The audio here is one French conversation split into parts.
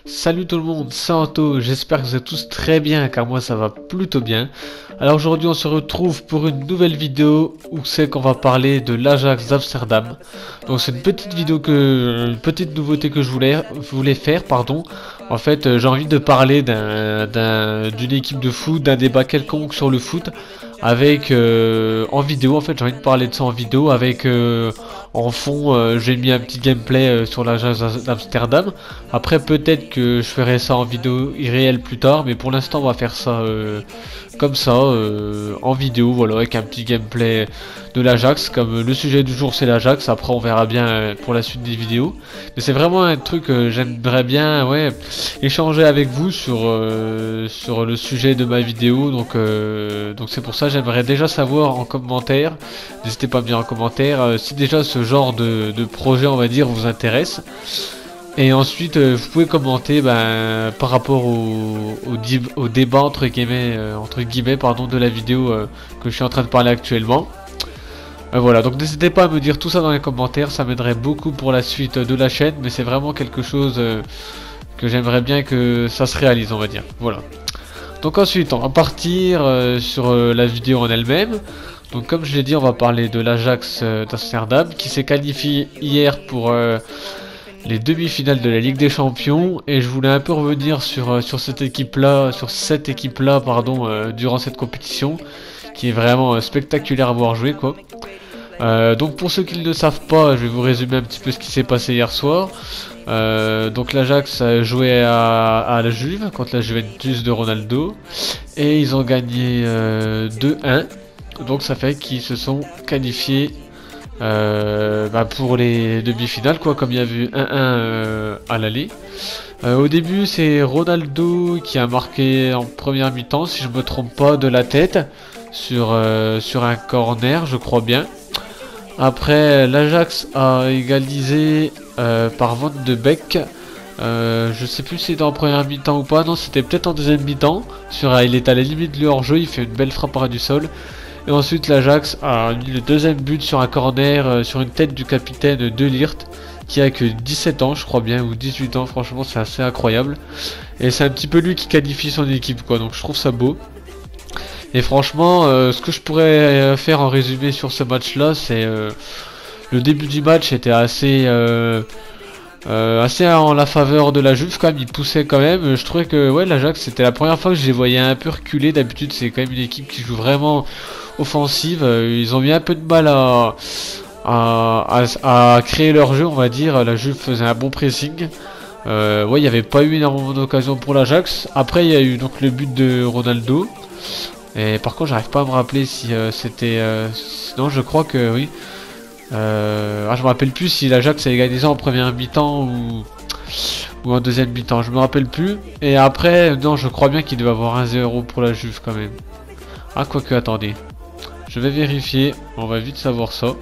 Salut tout le monde, c'est Anto, j'espère que vous êtes tous très bien car moi ça va plutôt bien. Alors aujourd'hui on se retrouve pour une nouvelle vidéo où c'est qu'on va parler de l'Ajax d'Amsterdam. Donc c'est une petite nouveauté que je voulais faire, pardon. En fait j'ai envie de parler d'une équipe de foot, d'un débat quelconque sur le foot avec en vidéo. En fait j'ai envie de parler de ça en vidéo avec en fond j'ai mis un petit gameplay sur l'Ajax d'Amsterdam. Après peut-être que je ferai ça en vidéo irréelle plus tard, mais pour l'instant on va faire ça comme ça en vidéo, voilà, avec un petit gameplay de l'Ajax. Comme le sujet du jour c'est l'Ajax, après on verra bien pour la suite des vidéos. Mais c'est vraiment un truc que j'aimerais bien, ouais, échanger avec vous sur le sujet de ma vidéo. Donc c'est pour ça j'aimerais déjà savoir en commentaire, n'hésitez pas à me dire en commentaire si déjà ce genre de projet on va dire vous intéresse. Et ensuite, vous pouvez commenter par rapport au débat entre guillemets pardon, de la vidéo que je suis en train de parler actuellement. Voilà, donc n'hésitez pas à me dire tout ça dans les commentaires, ça m'aiderait beaucoup pour la suite de la chaîne, mais c'est vraiment quelque chose que j'aimerais bien que ça se réalise, on va dire. Voilà. Donc ensuite, on va partir sur la vidéo en elle-même. Donc comme je l'ai dit, on va parler de l'Ajax d'Amsterdam qui s'est qualifié hier pour les demi-finales de la Ligue des Champions, et je voulais un peu revenir sur cette équipe-là, pardon, durant cette compétition, qui est vraiment spectaculaire à voir jouer, quoi. Donc pour ceux qui ne le savent pas, je vais vous résumer un petit peu ce qui s'est passé hier soir. Donc l'Ajax a joué à la Juve contre la Juventus de Ronaldo, et ils ont gagné 2-1. Donc ça fait qu'ils se sont qualifiés pour les demi-finales, quoi, comme il y a eu 1-1 à l'aller. Au début c'est Ronaldo qui a marqué en première mi-temps, si je me trompe pas, de la tête sur un corner, je crois bien. Après l'Ajax a égalisé par Van de Beek. Je sais plus si c'était en première mi-temps ou pas, non c'était peut-être en deuxième mi-temps. Il est à la limite du hors-jeu, il fait une belle frappe ras du sol. Et ensuite l'Ajax a mis le deuxième but sur un corner sur une tête du capitaine De Ligt, qui a que 17 ans je crois bien, ou 18 ans, franchement c'est assez incroyable. Et c'est un petit peu lui qui qualifie son équipe, quoi, donc je trouve ça beau. Et franchement ce que je pourrais faire en résumé sur ce match là, c'est le début du match était assez en la faveur de la Juve, quand même, il poussait quand même. Je trouvais que ouais, l'Ajax c'était la première fois que je les voyais un peu reculer. D'habitude c'est quand même une équipe qui joue vraiment offensive. Ils ont mis un peu de mal à créer leur jeu, on va dire. La Juve faisait un bon pressing. Ouais, il n'y avait pas eu énormément d'occasions pour l'Ajax. Après il y a eu donc le but de Ronaldo. Et par contre j'arrive pas à me rappeler si c'était... non, je crois que oui. Je me rappelle plus si l'Ajax a égalisé en première mi-temps ou en deuxième mi-temps, je me rappelle plus. Et après, non, je crois bien qu'il devait avoir 1-0 pour la Juve quand même. Ah, quoique, attendez. Je vais vérifier, on va vite savoir ça.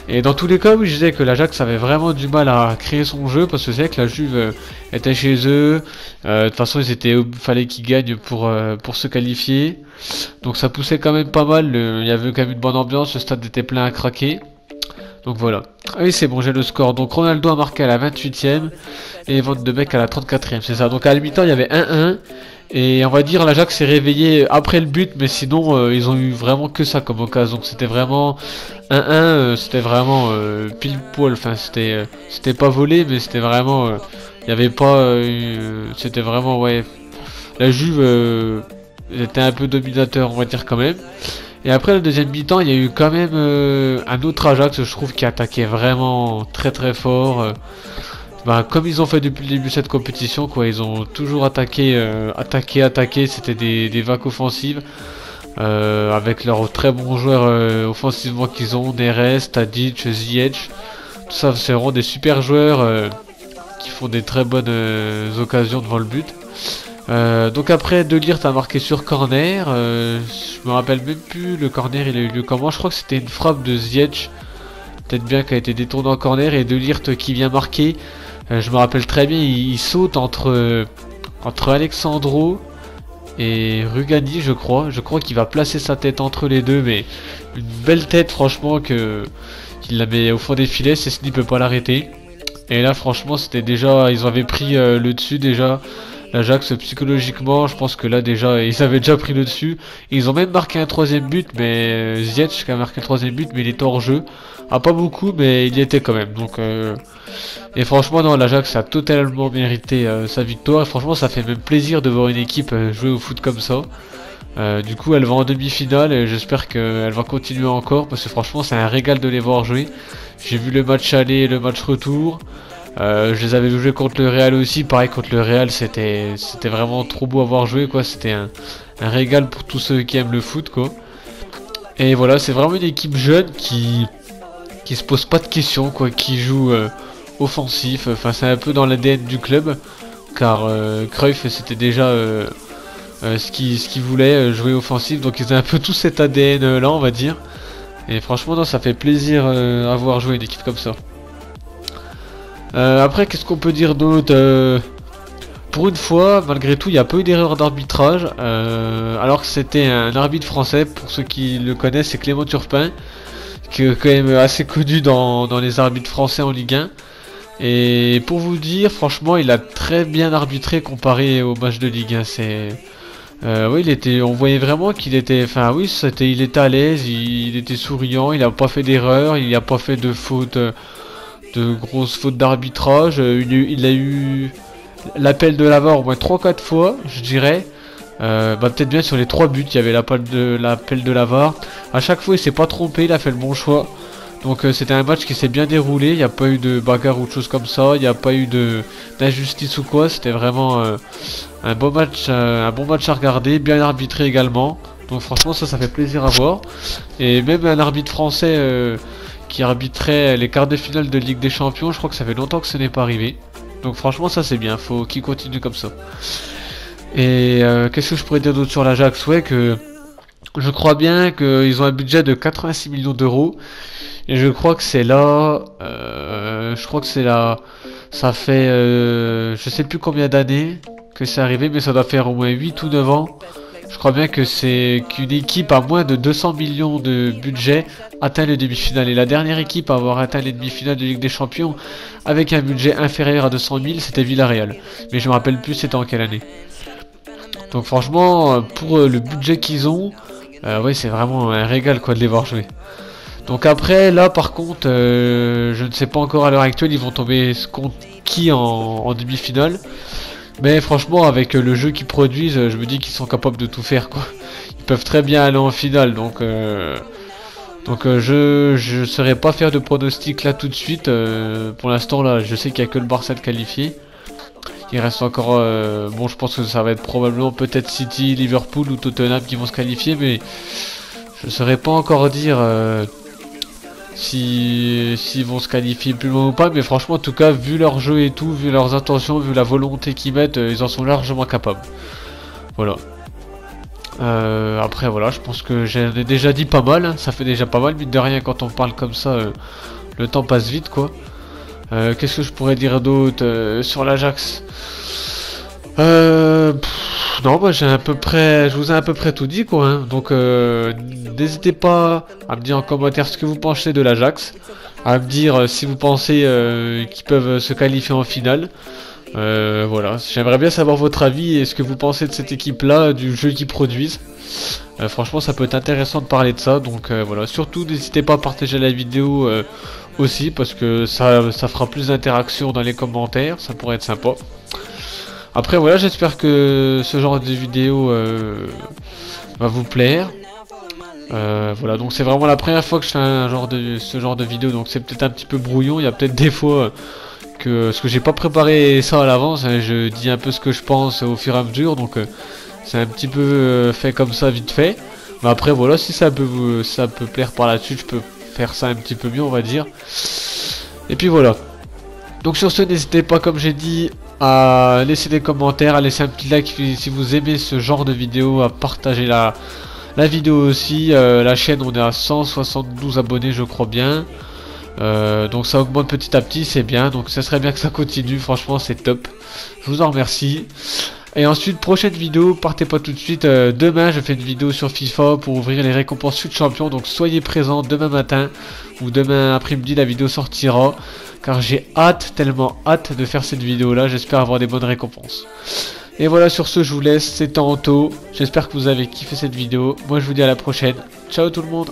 Et dans tous les cas, oui, je disais que l'Ajax avait vraiment du mal à créer son jeu, parce que c'est vrai que la Juve était chez eux. De toute façon, fallait qu'ils gagnent pour se qualifier. Donc ça poussait quand même pas mal, il y avait quand même une bonne ambiance, le stade était plein à craquer. Donc voilà. Ah oui, c'est bon, j'ai le score. Donc Ronaldo a marqué à la 28e et Van de Beek à la 34e, c'est ça. Donc à la mi-temps, il y avait 1-1. Et on va dire l'Ajax s'est réveillé après le but, mais sinon ils ont eu vraiment que ça comme occasion. Donc c'était vraiment 1-1, c'était vraiment pile poil. Enfin, c'était pas volé, mais c'était vraiment il y avait pas c'était vraiment, ouais, la Juve était un peu dominateur, on va dire, quand même. Et après le deuxième mi-temps, il y a eu quand même un autre Ajax, je trouve, qui attaquait vraiment très très fort. Comme ils ont fait depuis le début de cette compétition, quoi, ils ont toujours attaqué, c'était des vagues offensives. Avec leurs très bons joueurs offensivement qu'ils ont, Neres, Tadic, Ziyech. Tout ça, c'est vraiment des super joueurs qui font des très bonnes occasions devant le but. Donc après, De Ligt a marqué sur corner. Je me rappelle même plus le corner, il a eu lieu comment. Je crois que c'était une frappe de Ziyech, peut-être bien, qui a été détournée en corner, et De Ligt qui vient marquer. Je me rappelle très bien, il saute entre Alexandro et Rugani, je crois. Je crois qu'il va placer sa tête entre les deux, mais une belle tête, franchement, qu'il la met au fond des filets. C'est ce qui ne peut pas l'arrêter. Et là franchement c'était déjà, ils avaient pris le dessus déjà. L'Ajax psychologiquement, je pense que là déjà ils avaient déjà pris le dessus. Ils ont même marqué un troisième but, mais Ziyech qui a marqué le troisième but, mais il était hors jeu. Ah, pas beaucoup, mais il y était quand même. Donc et franchement non, l'Ajax a totalement mérité sa victoire. Et franchement ça fait même plaisir de voir une équipe jouer au foot comme ça. Du coup elle va en demi-finale et j'espère qu'elle va continuer encore parce que franchement c'est un régal de les voir jouer. J'ai vu le match aller et le match retour. Je les avais joués contre le Real aussi, pareil contre le Real c'était vraiment trop beau à voir jouer quoi, c'était un régal pour tous ceux qui aiment le foot quoi. Et voilà, c'est vraiment une équipe jeune qui se pose pas de questions quoi, qui joue offensif, enfin c'est un peu dans l'ADN du club car Cruyff c'était déjà ce qu'il voulait, jouer offensif, donc ils ont un peu tout cet ADN là on va dire. Et franchement non, ça fait plaisir à voir jouer une équipe comme ça. Après qu'est-ce qu'on peut dire d'autre, pour une fois malgré tout il n'y a pas eu d'erreur d'arbitrage, alors que c'était un arbitre français. Pour ceux qui le connaissent, c'est Clément Turpin, qui est quand même assez connu dans les arbitres français en Ligue 1. Et pour vous dire franchement il a très bien arbitré comparé au match de Ligue 1. Oui, on voyait vraiment qu'il était, enfin oui, il était à l'aise, il était souriant, il a pas fait d'erreur, il a pas fait de faute, de grosses fautes d'arbitrage. Il a eu l'appel de l'avare au moins 3-4 fois, je dirais. Peut-être bien sur les 3 buts, il y avait l'appel de l'avare. À chaque fois, il s'est pas trompé, il a fait le bon choix. Donc c'était un match qui s'est bien déroulé, il n'y a pas eu de bagarre ou de choses comme ça, il n'y a pas eu d'injustice ou quoi, c'était vraiment un bon match à regarder, bien arbitré également. Donc franchement ça fait plaisir à voir. Et même un arbitre français qui arbitrait les quarts de finale de Ligue des Champions, je crois que ça fait longtemps que ce n'est pas arrivé. Donc franchement ça c'est bien, faut qu'il continue comme ça. Et qu'est-ce que je pourrais dire d'autre sur l'Ajax? Ouais, que je crois bien qu'ils ont un budget de 86 millions d'euros. Et je crois que c'est là, ça fait, je sais plus combien d'années que c'est arrivé, mais ça doit faire au moins 8 ou 9 ans. Je crois bien que c'est qu'une équipe à moins de 200 millions de budget atteint les demi-finales. Et la dernière équipe à avoir atteint les demi-finales de Ligue des Champions avec un budget inférieur à 200 000, c'était Villarreal. Mais je me rappelle plus c'était en quelle année. Donc franchement, pour le budget qu'ils ont, ouais, c'est vraiment un régal quoi de les voir jouer. Donc après, là par contre, je ne sais pas encore à l'heure actuelle, ils vont tomber contre qui en demi-finale. Mais franchement, avec le jeu qu'ils produisent, je me dis qu'ils sont capables de tout faire quoi. Ils peuvent très bien aller en finale, donc je saurais pas faire de pronostic là tout de suite. Pour l'instant là, je sais qu'il y a que le Barça de qualifié. Il reste encore, bon je pense que ça va être probablement peut-être City, Liverpool ou Tottenham qui vont se qualifier, mais je saurais pas encore dire s'ils vont se qualifier plus loin ou pas. Mais franchement en tout cas vu leur jeu et tout, vu leurs intentions, vu la volonté qu'ils mettent, ils en sont largement capables. Voilà. Après voilà, je pense que j'en ai déjà dit pas mal, hein. Ça fait déjà pas mal, mine de rien quand on parle comme ça, le temps passe vite quoi. Qu'est-ce que je pourrais dire d'autre sur l'Ajax? Non, moi je vous ai à peu près tout dit quoi, hein. Donc n'hésitez pas à me dire en commentaire ce que vous pensez de l'Ajax, à me dire si vous pensez qu'ils peuvent se qualifier en finale. Voilà, j'aimerais bien savoir votre avis et ce que vous pensez de cette équipe là, du jeu qu'ils produisent. Franchement ça peut être intéressant de parler de ça, donc voilà, surtout n'hésitez pas à partager la vidéo aussi, parce que ça fera plus d'interaction dans les commentaires, ça pourrait être sympa. Après voilà, j'espère que ce genre de vidéo va vous plaire. Voilà, donc c'est vraiment la première fois que je fais ce genre de vidéo, donc c'est peut-être un petit peu brouillon, il y a peut-être des fois parce que j'ai pas préparé ça à l'avance, hein, je dis un peu ce que je pense au fur et à mesure, donc c'est un petit peu fait comme ça vite fait. Mais après voilà, si ça peut plaire par la suite, je peux faire ça un petit peu mieux on va dire. Et puis voilà. Donc sur ce, n'hésitez pas comme j'ai dit à laisser des commentaires, à laisser un petit like si vous aimez ce genre de vidéo, à partager la vidéo aussi. La chaîne, on est à 172 abonnés je crois bien. Donc ça augmente petit à petit, c'est bien, donc ça serait bien que ça continue, franchement c'est top, je vous en remercie. Et ensuite, prochaine vidéo, partez pas tout de suite, demain je fais une vidéo sur FIFA pour ouvrir les récompenses FUT Champion, donc soyez présents demain matin ou demain après-midi, la vidéo sortira, car j'ai hâte, tellement hâte de faire cette vidéo là, j'espère avoir des bonnes récompenses. Et voilà, sur ce je vous laisse, c'était Anto, j'espère que vous avez kiffé cette vidéo, moi je vous dis à la prochaine, ciao tout le monde.